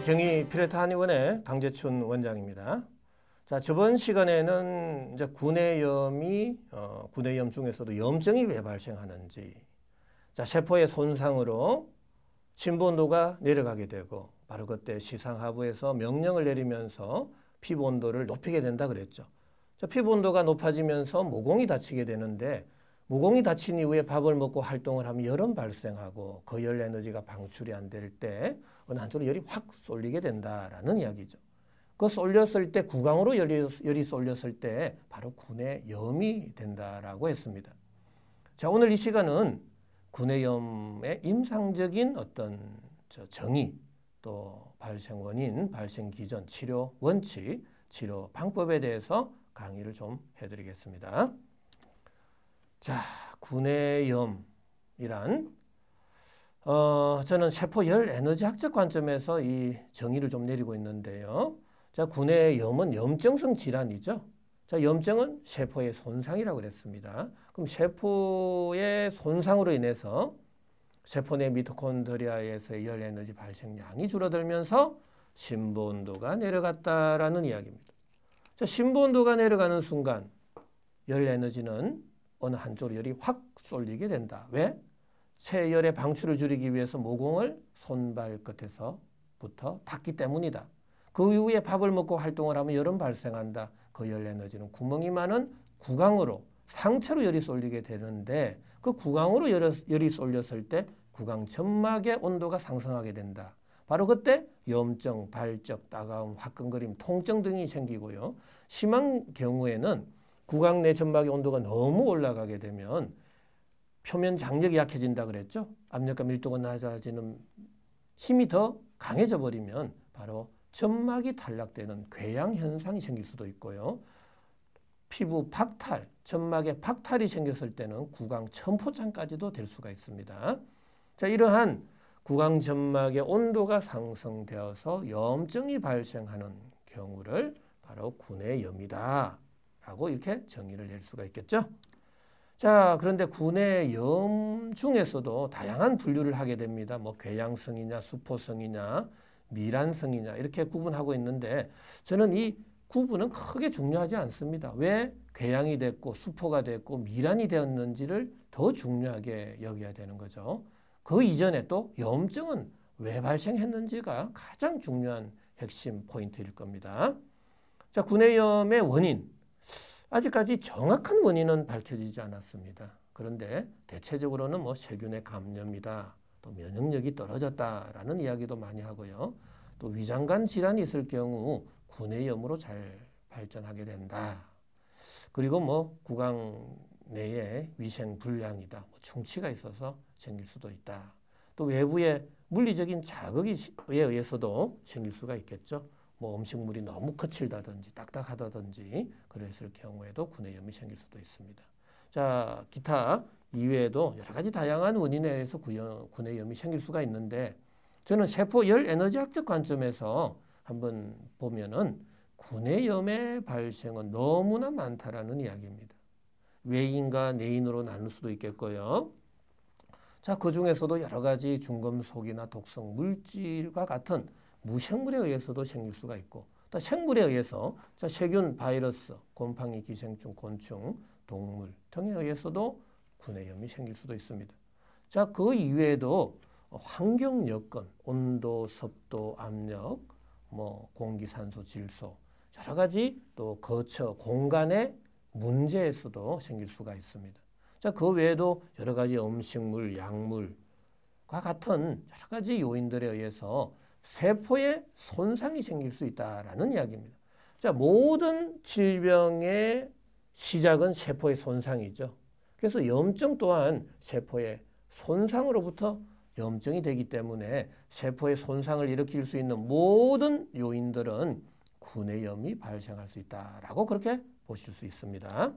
경희 피레타 한의원의 강재춘 원장입니다. 자, 저번 시간에는 이제 구내염이 구내염 중에서도 염증이 왜 발생하는지, 자, 세포의 손상으로 심부 온도가 내려가게 되고 바로 그때 시상하부에서 명령을 내리면서 피부 온도를 높이게 된다 그랬죠. 자, 피부 온도가 높아지면서 모공이 닫히게 되는데 모공이 닫힌 이후에 밥을 먹고 활동을 하면 열은 발생하고 그 열 에너지가 방출이 안 될 때 어느 한쪽으로 열이 확 쏠리게 된다라는 이야기죠. 그 쏠렸을 때 구강으로 열이 쏠렸을 때 바로 구내염이 된다라고 했습니다. 자, 오늘 이 시간은 구내염의 임상적인 어떤 정의, 또 발생 원인, 발생 기전, 치료 원칙, 치료 방법에 대해서 강의를 좀 해드리겠습니다. 자, 구내염이란 저는 세포열 에너지학적 관점에서 이 정의를 좀 내리고 있는데요. 자, 구내염은 염증성 질환이죠. 자, 염증은 세포의 손상이라고 그랬습니다. 그럼 세포의 손상으로 인해서 세포 내 미토콘드리아에서의 열 에너지 발생량이 줄어들면서 심부 온도가 내려갔다라는 이야기입니다. 자, 심부 온도가 내려가는 순간 열 에너지는 어느 한쪽으로 열이 확 쏠리게 된다. 왜? 체열의 방출을 줄이기 위해서 모공을 손발 끝에서부터 닫기 때문이다. 그 이후에 밥을 먹고 활동을 하면 열은 발생한다. 그 열 에너지는 구멍이 많은 구강으로, 상체로 열이 쏠리게 되는데 그 구강으로 열이 쏠렸을 때 구강 점막의 온도가 상승하게 된다. 바로 그때 염증, 발적, 따가움, 화끈거림, 통증 등이 생기고요. 심한 경우에는 구강 내 점막의 온도가 너무 올라가게 되면 표면 장력이 약해진다 그랬죠. 압력과 밀도가 낮아지는 힘이 더 강해져 버리면 바로 점막이 탈락되는 궤양 현상이 생길 수도 있고요. 피부 박탈, 점막에 박탈이 생겼을 때는 구강 천포창까지도 될 수가 있습니다. 자, 이러한 구강 점막의 온도가 상승되어서 염증이 발생하는 경우를 바로 구내염이다 라고 이렇게 정의를 낼 수가 있겠죠. 자, 그런데 구내염 중에서도 다양한 분류를 하게 됩니다. 뭐 궤양성이냐, 수포성이냐, 미란성이냐 이렇게 구분하고 있는데 저는 이 구분은 크게 중요하지 않습니다. 왜 궤양이 됐고 수포가 됐고 미란이 되었는지를 더 중요하게 여겨야 되는 거죠. 그 이전에 또 염증은 왜 발생했는지가 가장 중요한 핵심 포인트일 겁니다. 자, 구내염의 원인. 아직까지 정확한 원인은 밝혀지지 않았습니다. 그런데 대체적으로는 뭐 세균의 감염이다, 또 면역력이 떨어졌다라는 이야기도 많이 하고요. 또 위장관 질환이 있을 경우 구내염으로 잘 발전하게 된다. 그리고 뭐 구강 내에 위생 불량이다, 뭐 충치가 있어서 생길 수도 있다. 또 외부의 물리적인 자극에 의해서도 생길 수가 있겠죠. 뭐 음식물이 너무 거칠다든지 딱딱하다든지 그랬을 경우에도 구내염이 생길 수도 있습니다. 자, 기타 이외에도 여러 가지 다양한 원인에 의해서 구내염이 생길 수가 있는데 저는 세포 열 에너지학적 관점에서 한번 보면은 구내염의 발생은 너무나 많다라는 이야기입니다. 외인과 내인으로 나눌 수도 있겠고요. 자, 그 중에서도 여러 가지 중금속이나 독성 물질과 같은 무생물에 의해서도 생길 수가 있고 또 생물에 의해서 자, 세균, 바이러스, 곰팡이, 기생충, 곤충, 동물 등에 의해서도 구내염이 생길 수도 있습니다. 자, 그 이외에도 환경 여건, 온도, 습도, 압력, 뭐 공기, 산소, 질소 여러 가지 또 거처, 공간의 문제에서도 생길 수가 있습니다. 자, 그 외에도 여러 가지 음식물, 약물과 같은 여러 가지 요인들에 의해서 세포에 손상이 생길 수 있다라는 이야기입니다. 자, 모든 질병의 시작은 세포의 손상이죠. 그래서 염증 또한 세포의 손상으로부터 염증이 되기 때문에 세포의 손상을 일으킬 수 있는 모든 요인들은 구내염이 발생할 수 있다라고 그렇게 보실 수 있습니다.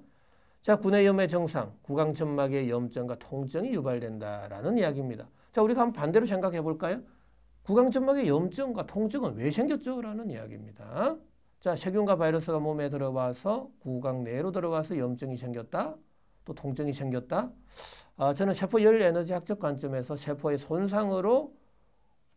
자, 구내염의 증상, 구강점막의 염증과 통증이 유발된다라는 이야기입니다. 자, 우리가 한번 반대로 생각해 볼까요? 구강점막의 염증과 통증은 왜 생겼죠? 라는 이야기입니다. 자, 세균과 바이러스가 몸에 들어와서 구강 내로 들어와서 염증이 생겼다. 또 통증이 생겼다. 저는 세포 열 에너지 학적 관점에서 세포의 손상으로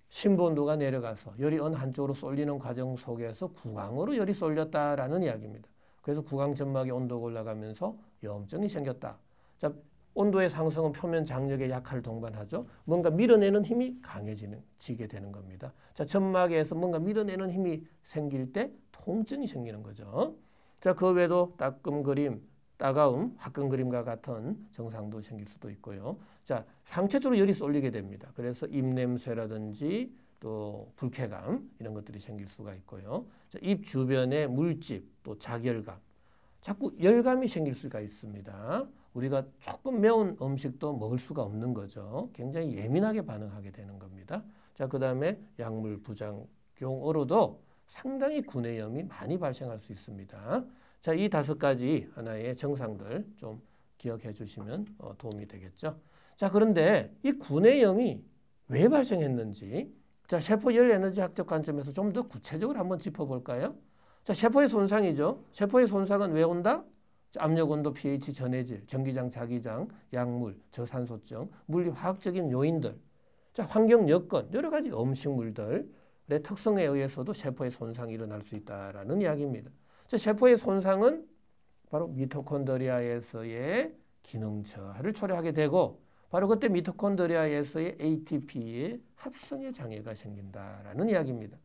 심부 온도가 내려가서 열이 어느 한쪽으로 쏠리는 과정 속에서 구강으로 열이 쏠렸다라는 이야기입니다. 그래서 구강 점막의 온도가 올라가면서 염증이 생겼다. 자, 온도의 상승은 표면 장력의 약화를 동반하죠. 뭔가 밀어내는 힘이 강해지게 되는 겁니다. 자, 점막에서 뭔가 밀어내는 힘이 생길 때 통증이 생기는 거죠. 자, 그 외에도 따끔거림, 따가움, 화끈거림과 같은 증상도 생길 수도 있고요. 자, 상체 쪽으로 열이 쏠리게 됩니다. 그래서 입냄새라든지 또 불쾌감 이런 것들이 생길 수가 있고요. 자, 입 주변에 물집, 또 자결감, 자꾸 열감이 생길 수가 있습니다. 우리가 조금 매운 음식도 먹을 수가 없는 거죠. 굉장히 예민하게 반응하게 되는 겁니다. 자, 그 다음에 약물 부작용으로도 상당히 구내염이 많이 발생할 수 있습니다. 자, 이 5가지 하나의 증상들 좀 기억해 주시면 도움이 되겠죠. 자, 그런데 이 구내염이 왜 발생했는지, 자, 세포열 에너지 학적 관점에서 좀 더 구체적으로 한번 짚어볼까요? 자, 세포의 손상이죠. 세포의 손상은 왜 온다? 자, 압력, 온도, pH, 전해질, 전기장, 자기장, 약물, 저산소증, 물리, 화학적인 요인들, 자, 환경 여건, 여러 가지 음식물들의 특성에 의해서도 세포의 손상이 일어날 수 있다라는 이야기입니다. 자, 세포의 손상은 바로 미토콘드리아에서의 기능 저하를 초래하게 되고, 바로 그때 미토콘드리아에서의 ATP의 합성의 장애가 생긴다라는 이야기입니다.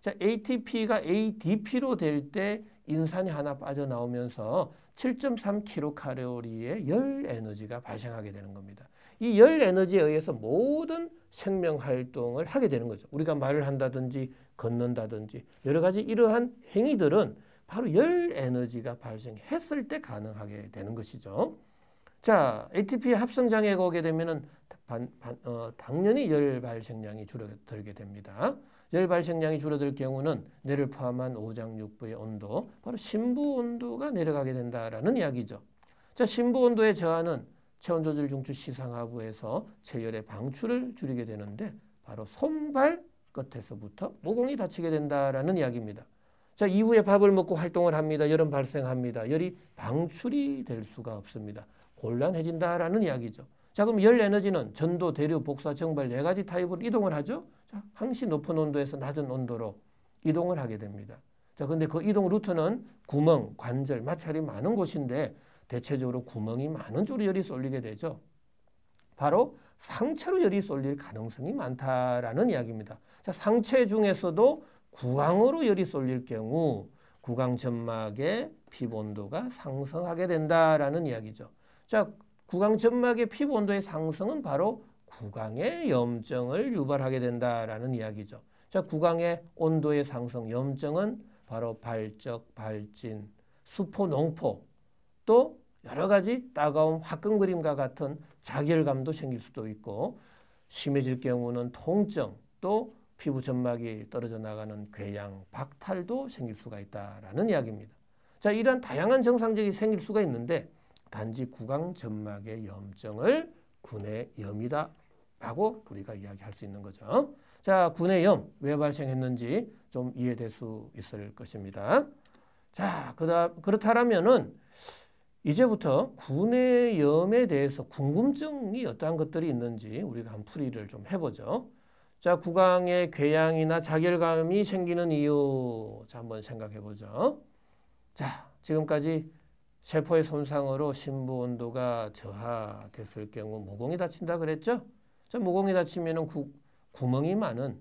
자, ATP가 ADP로 될 때 인산이 하나 빠져나오면서 7.3kcal의 열 에너지가 발생하게 되는 겁니다. 이 열 에너지에 의해서 모든 생명 활동을 하게 되는 거죠. 우리가 말을 한다든지 걷는다든지 여러 가지 이러한 행위들은 바로 열 에너지가 발생했을 때 가능하게 되는 것이죠. 자, ATP 합성 장애가 오게 되면은 당연히 열 발생량이 줄어들게 됩니다. 열 발생량이 줄어들 경우는 뇌를 포함한 오장육부의 온도, 바로 심부 온도가 내려가게 된다라는 이야기죠. 자, 심부 온도의 저하는 체온 조절 중추 시상하부에서 체열의 방출을 줄이게 되는데, 바로 손발 끝에서부터 모공이 닫히게 된다라는 이야기입니다. 자, 이후에 밥을 먹고 활동을 합니다. 열은 발생합니다. 열이 방출이 될 수가 없습니다. 곤란해진다라는 이야기죠. 자, 그럼 열 에너지는 전도, 대류, 복사, 정발 4가지 타입으로 이동을 하죠. 자, 항시 높은 온도에서 낮은 온도로 이동을 하게 됩니다. 자, 근데 그 이동 루트는 구멍, 관절, 마찰이 많은 곳인데 대체적으로 구멍이 많은 쪽으로 열이 쏠리게 되죠. 바로 상체로 열이 쏠릴 가능성이 많다라는 이야기입니다. 자, 상체 중에서도 구강으로 열이 쏠릴 경우 구강 점막의 피부 온도가 상승하게 된다라는 이야기죠. 자, 구강 점막의 피부 온도의 상승은 바로 구강의 염증을 유발하게 된다라는 이야기죠. 자, 구강의 온도의 상승, 염증은 바로 발적, 발진, 수포, 농포, 또 여러 가지 따가움, 화끈거림과 같은 자결감도 생길 수도 있고, 심해질 경우는 통증, 또 피부 점막이 떨어져 나가는 궤양, 박탈도 생길 수가 있다라는 이야기입니다. 자, 이러한 다양한 증상들이 생길 수가 있는데 단지 구강 점막의 염증을 구내염이다라고 우리가 이야기할 수 있는 거죠. 자, 구내염 왜 발생했는지 좀 이해될 수 있을 것입니다. 자, 그렇다면은 이제부터 구내염에 대해서 궁금증이 어떠한 것들이 있는지 우리가 한 풀이를 좀 해보죠. 자, 구강에 궤양이나 자결감이 생기는 이유, 자, 한번 생각해 보죠. 자, 지금까지 세포의 손상으로 심부 온도가 저하됐을 경우 모공이 닫힌다 그랬죠? 자, 모공이 닫히면은 구멍이 많은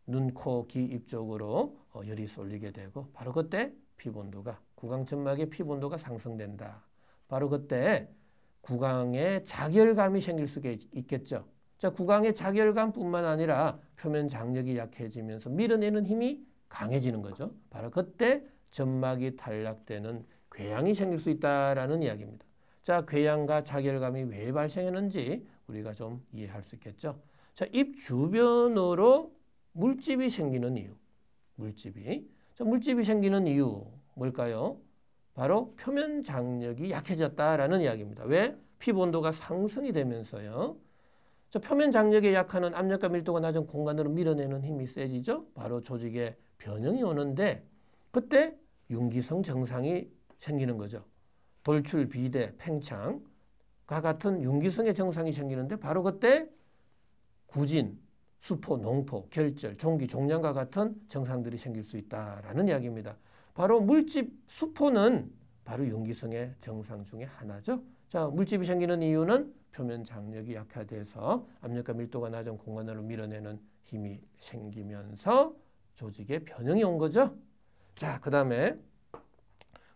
눈, 코, 귀, 입 쪽으로 열이 쏠리게 되고, 바로 그때 피부 온도가, 구강 점막의 피부 온도가 상승된다. 바로 그때 구강에 자결감이 생길 수가 있겠죠. 자, 구강의 자결감뿐만 아니라 표면 장력이 약해지면서 밀어내는 힘이 강해지는 거죠. 바로 그때 점막이 탈락되는 궤양이 생길 수 있다라는 이야기입니다. 자, 궤양과 자결감이 왜 발생했는지 우리가 좀 이해할 수 있겠죠. 자, 입 주변으로 물집이 생기는 이유. 자, 물집이 생기는 이유 뭘까요? 바로 표면 장력이 약해졌다라는 이야기입니다. 왜? 피부 온도가 상승이 되면서요. 자, 표면 장력에 약하는 압력과 밀도가 낮은 공간으로 밀어내는 힘이 세지죠. 바로 조직에 변형이 오는데 그때 융기성 증상이 생기는 거죠. 돌출, 비대, 팽창과 같은 융기성의 증상이 생기는데 바로 그때 구진, 수포, 농포, 결절, 종기, 종양과 같은 증상들이 생길 수 있다라는 이야기입니다. 바로 물집 수포는 바로 윤기성의 증상 중에 하나죠. 자, 물집이 생기는 이유는 표면 장력이 약화돼서 압력과 밀도가 낮은 공간으로 밀어내는 힘이 생기면서 조직에 변형이 온 거죠. 자, 그 다음에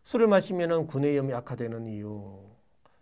술을 마시면 구내염이 약화되는 이유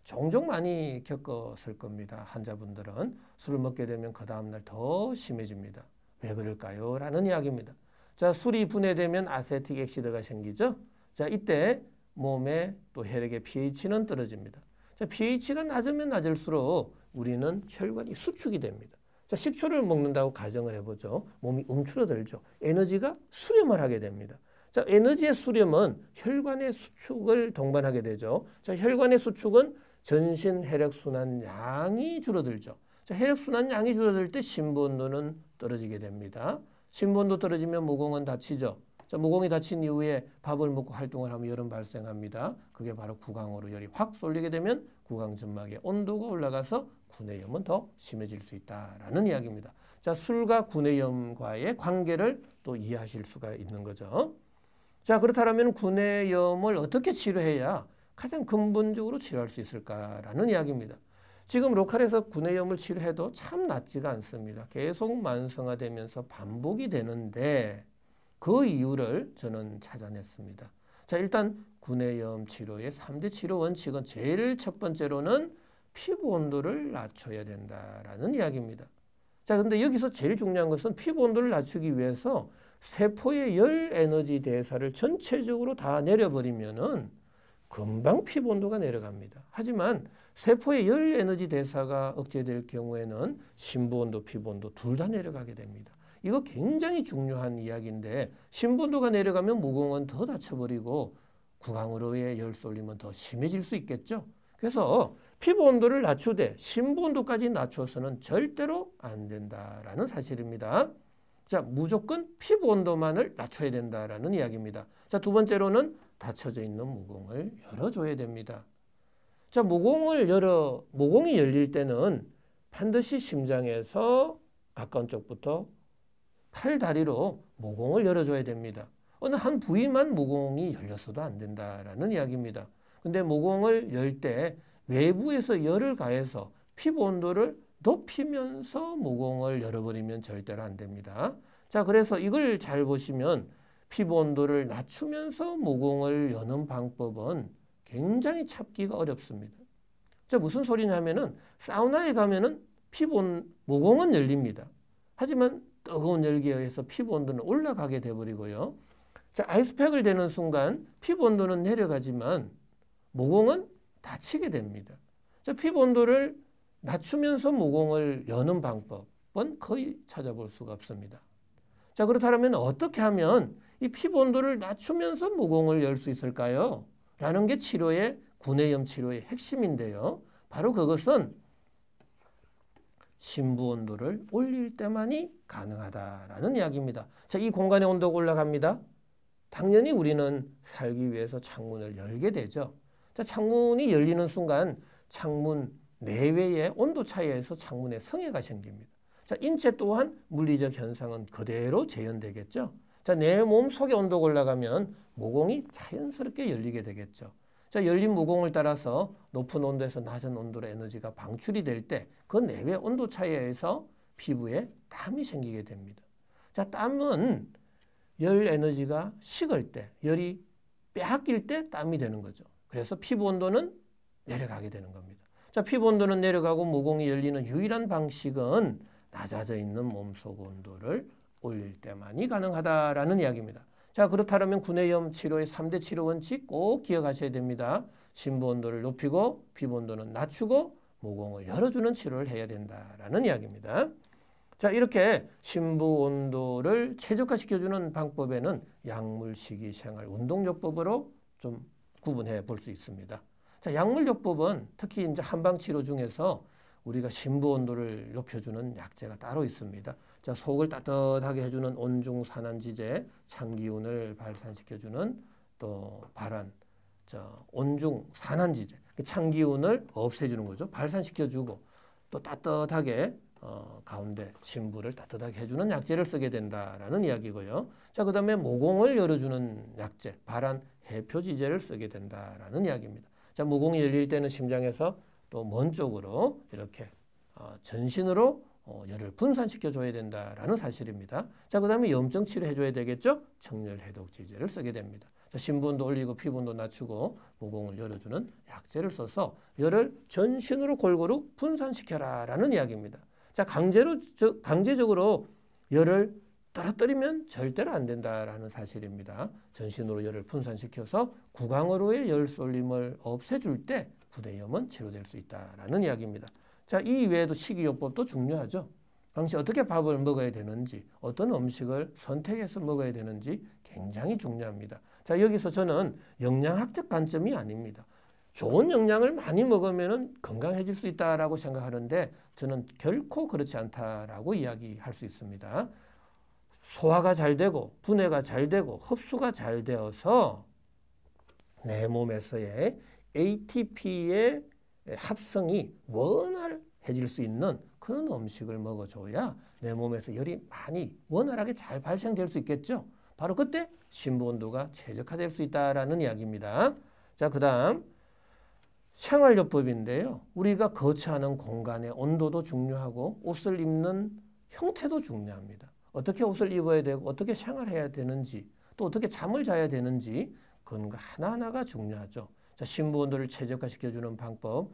종종 많이 겪었을 겁니다. 환자분들은 술을 먹게 되면 그 다음날 더 심해집니다. 왜 그럴까요? 라는 이야기입니다. 자, 술이 분해되면 아세틱 액시드가 생기죠. 자, 이때 몸의 또 혈액의 pH는 떨어집니다. 자, pH가 낮으면 낮을수록 우리는 혈관이 수축이 됩니다. 자, 식초를 먹는다고 가정을 해보죠. 몸이 움츠러들죠. 에너지가 수렴을 하게 됩니다. 자, 에너지의 수렴은 혈관의 수축을 동반하게 되죠. 자, 혈관의 수축은 전신 혈액순환 양이 줄어들죠. 자, 혈액순환 양이 줄어들 때 심부온도는 떨어지게 됩니다. 심부온도 떨어지면 모공은 다치죠. 자, 모공이 다친 이후에 밥을 먹고 활동을 하면 열은 발생합니다. 그게 바로 구강으로 열이 확 쏠리게 되면 구강점막의 온도가 올라가서 구내염은 더 심해질 수 있다라는 이야기입니다. 자, 술과 구내염과의 관계를 또 이해하실 수가 있는 거죠. 자, 그렇다면 구내염을 어떻게 치료해야 가장 근본적으로 치료할 수 있을까라는 이야기입니다. 지금 로컬에서 구내염을 치료해도 참 낫지가 않습니다. 계속 만성화되면서 반복이 되는데 그 이유를 저는 찾아냈습니다. 자, 일단 구내염 치료의 3대 치료 원칙은 제일 첫 번째로는 피부 온도를 낮춰야 된다라는 이야기입니다. 자, 근데 여기서 제일 중요한 것은 피부 온도를 낮추기 위해서 세포의 열 에너지 대사를 전체적으로 다 내려버리면은 금방 피부 온도가 내려갑니다. 하지만 세포의 열 에너지 대사가 억제될 경우에는 심부 온도, 피부 온도 둘 다 내려가게 됩니다. 이거 굉장히 중요한 이야기인데 심부 온도가 내려가면 모공은 더 다쳐버리고 구강으로의 열 쏠림은 더 심해질 수 있겠죠. 그래서 피부 온도를 낮추되 심부 온도까지 낮춰서는 절대로 안 된다라는 사실입니다. 자, 무조건 피부 온도만을 낮춰야 된다라는 이야기입니다. 자, 두 번째로는 닫혀져 있는 모공을 열어줘야 됩니다. 자, 모공이 열릴 때는 반드시 심장에서 가까운 쪽부터 팔, 다리로 모공을 열어줘야 됩니다. 어느 한 부위만 모공이 열렸어도 안 된다라는 이야기입니다. 근데 모공을 열 때 외부에서 열을 가해서 피부 온도를 높이면서 모공을 열어버리면 절대로 안 됩니다. 자, 그래서 이걸 잘 보시면 피부 온도를 낮추면서 모공을 여는 방법은 굉장히 찾기가 어렵습니다. 자, 무슨 소리냐면은 사우나에 가면은 모공은 열립니다. 하지만 뜨거운 열기에 의해서 피부 온도는 올라가게 돼버리고요. 자, 아이스팩을 대는 순간 피부 온도는 내려가지만 모공은 닫히게 됩니다. 자, 피부 온도를 낮추면서 모공을 여는 방법은 거의 찾아볼 수가 없습니다. 자, 그렇다면 어떻게 하면 이 피부 온도를 낮추면서 모공을 열 수 있을까요? 라는 게 구내염 치료의 핵심인데요. 바로 그것은 심부 온도를 올릴 때만이 가능하다라는 이야기입니다. 자, 이 공간의 온도가 올라갑니다. 당연히 우리는 살기 위해서 창문을 열게 되죠. 자, 창문이 열리는 순간 창문 내외의 온도 차이에서 창문에 성해가 생깁니다. 자, 인체 또한 물리적 현상은 그대로 재현되겠죠. 자, 내 몸 속의 온도가 올라가면 모공이 자연스럽게 열리게 되겠죠. 자, 열린 모공을 따라서 높은 온도에서 낮은 온도로 에너지가 방출이 될 때 그 내외 온도 차이에 의해서 피부에 땀이 생기게 됩니다. 자, 땀은 열 에너지가 식을 때, 열이 빼앗길 때 땀이 되는 거죠. 그래서 피부 온도는 내려가게 되는 겁니다. 자, 피부 온도는 내려가고 모공이 열리는 유일한 방식은 낮아져 있는 몸속 온도를 올릴 때만이 가능하다라는 이야기입니다. 자, 그렇다면 구내염 치료의 3대 치료 원칙 꼭 기억하셔야 됩니다. 심부 온도를 높이고 피부 온도는 낮추고 모공을 열어주는 치료를 해야 된다라는 이야기입니다. 자, 이렇게 심부 온도를 최적화시켜주는 방법에는 약물, 식이, 생활, 운동요법으로 좀 구분해 볼 수 있습니다. 자, 약물요법은 특히 이제 한방치료 중에서 우리가 심부 온도를 높여주는 약재가 따로 있습니다. 자, 속을 따뜻하게 해주는 온중산안지제, 창기운을 발산시켜주는 또 온중산안지제, 창기운을 없애주는 거죠. 발산시켜주고 또 따뜻하게 가운데 심부를 따뜻하게 해주는 약재를 쓰게 된다라는 이야기고요. 자, 그 다음에 모공을 열어주는 약재, 발한 해표지제를 쓰게 된다라는 이야기입니다. 자, 모공이 열릴 때는 심장에서 또 먼 쪽으로 이렇게 전신으로 열을 분산시켜 줘야 된다라는 사실입니다. 자, 그 다음에 염증 치료해 줘야 되겠죠? 청열 해독지제를 쓰게 됩니다. 자, 심부온도 올리고 피부온도 낮추고 모공을 열어주는 약재를 써서 열을 전신으로 골고루 분산시켜라 라는 이야기입니다. 자, 강제적으로 열을 떨어뜨리면 절대로 안 된다라는 사실입니다. 전신으로 열을 분산시켜서 구강으로의 열 쏠림을 없애줄 때 구내염은 치료될 수 있다라는 이야기입니다. 자, 이 외에도 식이요법도 중요하죠. 당시 어떻게 밥을 먹어야 되는지, 어떤 음식을 선택해서 먹어야 되는지 굉장히 중요합니다. 자, 여기서 저는 영양학적 관점이 아닙니다. 좋은 영양을 많이 먹으면 건강해질 수 있다라고 생각하는데 저는 결코 그렇지 않다라고 이야기할 수 있습니다. 소화가 잘 되고 분해가 잘 되고 흡수가 잘 되어서 내 몸에서의 ATP의 합성이 원활해질 수 있는 그런 음식을 먹어줘야 내 몸에서 열이 많이 원활하게 잘 발생될 수 있겠죠. 바로 그때 심부 온도가 최적화될 수 있다라는 이야기입니다. 자, 그 다음 생활요법인데요. 우리가 거처하는 공간의 온도도 중요하고 옷을 입는 형태도 중요합니다. 어떻게 옷을 입어야 되고 어떻게 생활해야 되는지 또 어떻게 잠을 자야 되는지 그런 거 하나하나가 중요하죠. 자, 심부 온도를 최적화시켜주는 방법,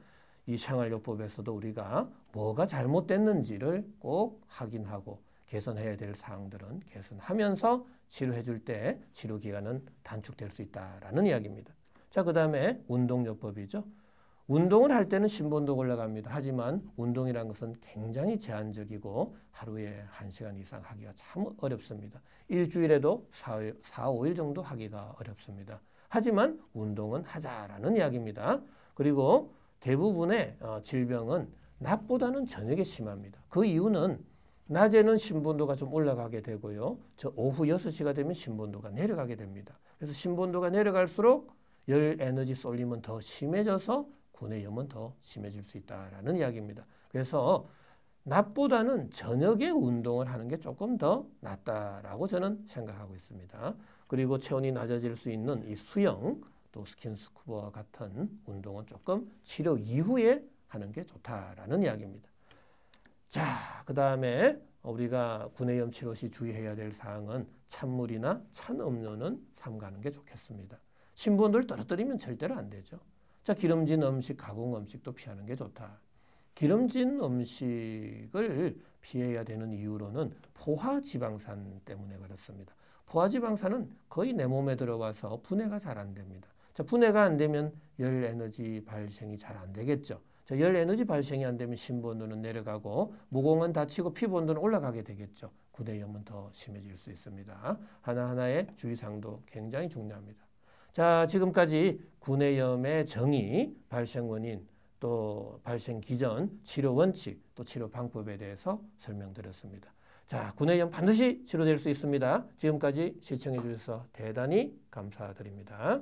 이 생활요법에서도 우리가 뭐가 잘못됐는지를 꼭 확인하고 개선해야 될 사항들은 개선하면서 치료해 줄 때 치료 기간은 단축될 수 있다라는 이야기입니다. 자, 그 다음에 운동요법이죠. 운동을 할 때는 심부온도가 올라갑니다. 하지만 운동이란 것은 굉장히 제한적이고 하루에 1시간 이상 하기가 참 어렵습니다. 일주일에도 4, 5일 정도 하기가 어렵습니다. 하지만 운동은 하자라는 이야기입니다. 그리고 대부분의 질병은 낮보다는 저녁에 심합니다. 그 이유는 낮에는 심부온도가 좀 올라가게 되고요. 저 오후 6시가 되면 심부온도가 내려가게 됩니다. 그래서 심부온도가 내려갈수록 열 에너지 쏠림은 더 심해져서 구내염은 더 심해질 수 있다라는 이야기입니다. 그래서 낮보다는 저녁에 운동을 하는 게 조금 더 낫다라고 저는 생각하고 있습니다. 그리고 체온이 낮아질 수 있는 이 수영 또 스킨스쿠버와 같은 운동은 조금 치료 이후에 하는 게 좋다라는 이야기입니다. 자, 그 다음에 우리가 구내염 치료 시 주의해야 될 사항은 찬물이나 찬 음료는 삼가는 게 좋겠습니다. 심부온도를 떨어뜨리면 절대로 안 되죠. 자, 기름진 음식, 가공 음식도 피하는 게 좋다. 기름진 음식을 피해야 되는 이유로는 포화지방산 때문에 그렇습니다. 포화지방산은 거의 내 몸에 들어와서 분해가 잘 안 됩니다. 자, 분해가 안 되면 열 에너지 발생이 잘 안 되겠죠. 자, 열 에너지 발생이 안 되면 심부 온도는 내려가고 모공은 닫히고 피부 온도는 올라가게 되겠죠. 구내염은 더 심해질 수 있습니다. 하나하나의 주의사항도 굉장히 중요합니다. 자, 지금까지 구내염의 정의, 발생 원인, 또 발생 기전, 치료 원칙, 또 치료 방법에 대해서 설명드렸습니다. 자, 구내염 반드시 치료될 수 있습니다. 지금까지 시청해 주셔서 대단히 감사드립니다.